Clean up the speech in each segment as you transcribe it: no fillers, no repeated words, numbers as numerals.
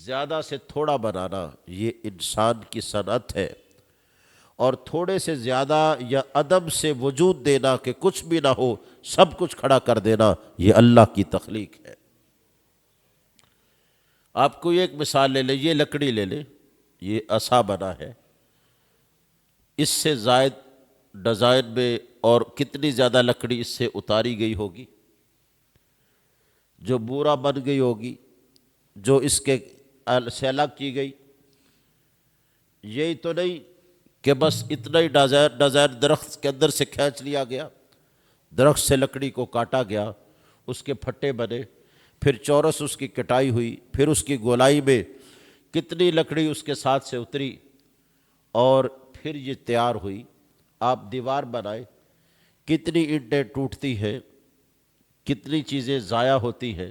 زیادہ سے تھوڑا بنانا یہ انسان کی صنعت ہے، اور تھوڑے سے زیادہ یا عدم سے وجود دینا کہ کچھ بھی نہ ہو سب کچھ کھڑا کر دینا یہ اللہ کی تخلیق ہے۔ آپ کو ایک مثال لے لیں، یہ لکڑی لے لیں، یہ عصا بنا ہے، اس سے زائد ڈیزائن میں اور کتنی زیادہ لکڑی اس سے اتاری گئی ہوگی، جو بورا بن گئی ہوگی، جو اس کے سے الگ کی گئی۔ یہی تو نہیں کہ بس اتنا ہی ڈیزائن درخت کے اندر سے کھینچ لیا گیا، درخت سے لکڑی کو کاٹا گیا، اس کے پھٹے بنے، پھر چورس اس کی کٹائی ہوئی، پھر اس کی گولائی میں کتنی لکڑی اس کے ساتھ سے اتری اور پھر یہ تیار ہوئی۔ آپ دیوار بنائیں، کتنی اینٹیں ٹوٹتی ہیں، کتنی چیزیں ضائع ہوتی ہیں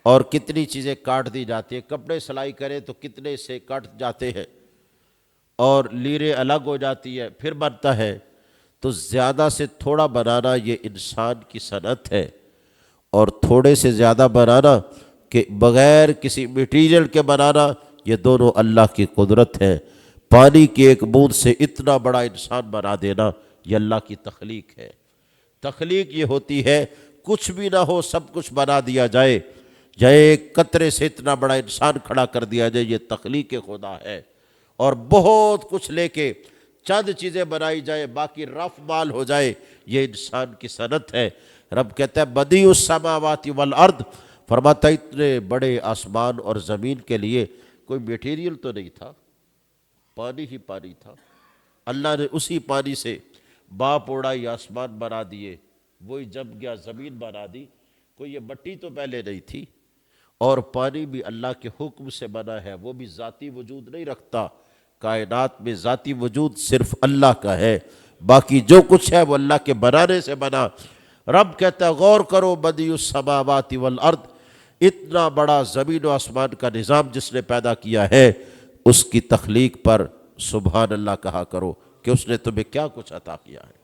اور کتنی چیزیں کاٹ دی جاتی ہیں۔ کپڑے سلائی کریں تو کتنے سے کٹ جاتے ہیں اور لیریں الگ ہو جاتی ہے، پھر بنتا ہے۔ تو زیادہ سے تھوڑا بنانا یہ انسان کی صنعت ہے، اور تھوڑے سے زیادہ بنانا کہ بغیر کسی میٹیریل کے بنانا یہ دونوں اللہ کی قدرت ہے۔ پانی کی ایک بوند سے اتنا بڑا انسان بنا دینا یہ اللہ کی تخلیق ہے۔ تخلیق یہ ہوتی ہے کچھ بھی نہ ہو سب کچھ بنا دیا جائے، یا ایک قطرے سے اتنا بڑا انسان کھڑا کر دیا جائے، یہ تخلیق خدا ہے۔ اور بہت کچھ لے کے چند چیزیں بنائی جائے باقی رف مال ہو جائے، یہ انسان کی صنعت ہے۔ رب کہتا ہے بدیع السماوات والارض، فرماتا ہے اتنے بڑے آسمان اور زمین کے لیے کوئی میٹیریل تو نہیں تھا، پانی ہی پانی تھا۔ اللہ نے اسی پانی سے باپ اڑائی آسمان بنا دیے، وہی جم گیا زمین بنا دی، کوئی یہ مٹی تو پہلے نہیں تھی۔ اور پانی بھی اللہ کے حکم سے بنا ہے، وہ بھی ذاتی وجود نہیں رکھتا۔ کائنات میں ذاتی وجود صرف اللہ کا ہے، باقی جو کچھ ہے وہ اللہ کے بنانے سے بنا۔ رب کہتا ہے غور کرو بدیع السماوات والارض، اتنا بڑا زمین و آسمان کا نظام جس نے پیدا کیا ہے، اس کی تخلیق پر سبحان اللہ کہا کرو کہ اس نے تمہیں کیا کچھ عطا کیا ہے۔